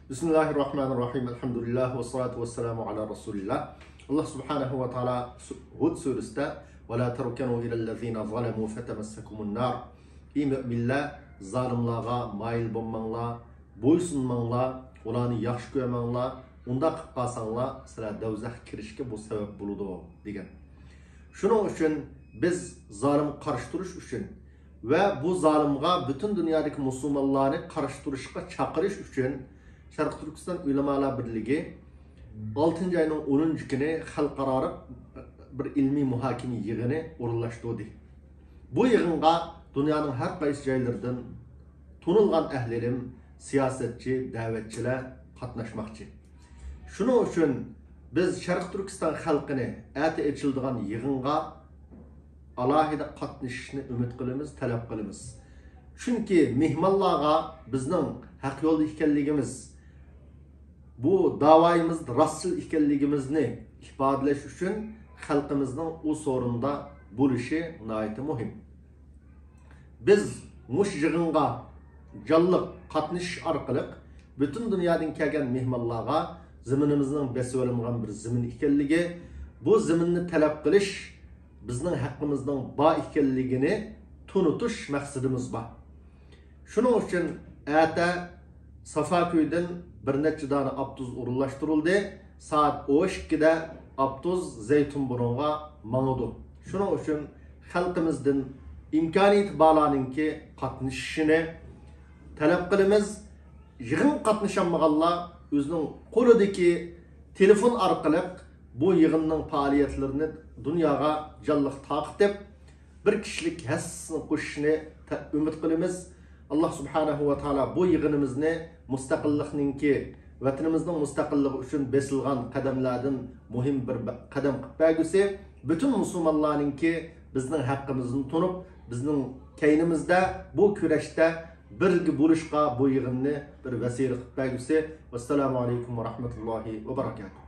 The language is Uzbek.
Bismillahirrahmanirrahim. Elhamdülillah ve salatu ve selamu ala Resulillah. Allah subhanahu ve ta'ala Hud suresinde ve la terkenu ilellezine zalemu fetemessekumun nar. Ey müminler, zalimlarga mayil bolmanglar, boysunmanglar, ularni yaxshi ko'rmanglar, unda qilib qolsanglar, sizlar dovzax kirishga bu sabab bo'ladi degan. Shuning uchun biz zalim qarshi turish uchun ve bu zalimga bütün dünyadaki Müslümanları qarshi turishga chaqirish uchun Sharq Turkiston Ulamolar Birligi 6 ayning 10 kuni xalqaro bir ilmiy muhokama yig'ini o'rinlashtirdi. Bu yig'inga dunyoning har qaysi joylaridan tunilgan ahlilim, siyosatchi, da'vatchilar qatnashmoqchi. Shuning uchun biz Sharq Turkiston xalqini ati ochiladigan yig'inga alohida qatnashishni umid qilamiz, talab qilamiz. Chunki mehmonlarga bizning haq yo'lda ekanligimiz, bu davoyimiz rostchil ekanligimizni ifodalash uchun xalqimizning u so'rinda bo'lishi nihoyat muhim. Biz mush yig'inga jonliq qatnashish orqali butun dunyodan kelgan mehmonlarga zaminimizning beso'limgan bir zamin ekanligi, bu zaminni talab qilish bizning haqqimizning bor ekanligini tunutish maqsadimiz bor. Shuning uchun ata Safaköy'den bir neçe tane abduz uğurlaştırıldı. Saat 12'de abduz Zeytinburnu'na manudu. Şunun için halkımızdan imkaniyet bağlanınki katnışını talep kılımız. Yığın katnışanmağalla özünün koludaki telefon arkalık bu yığının faaliyetlerini dünyaya canlıq takip edip bir kişilik hessini koşuşunu ümit kılımız. Allah subhanahu wa ta'ala bu yığınımızı mustaqillikninki, vatanimizning mustaqilligi uchun besilgan qadamlardan muhim bir qadam qilib bergisi, bütün musulmonlarninki bizning haqqimizni tunib, bizning keynimizda bu kurashda birga bo'lishga bu yig'inni bir vasila qilib bergisi. Assalomu alaykum va rahmatullohi va barakatuh.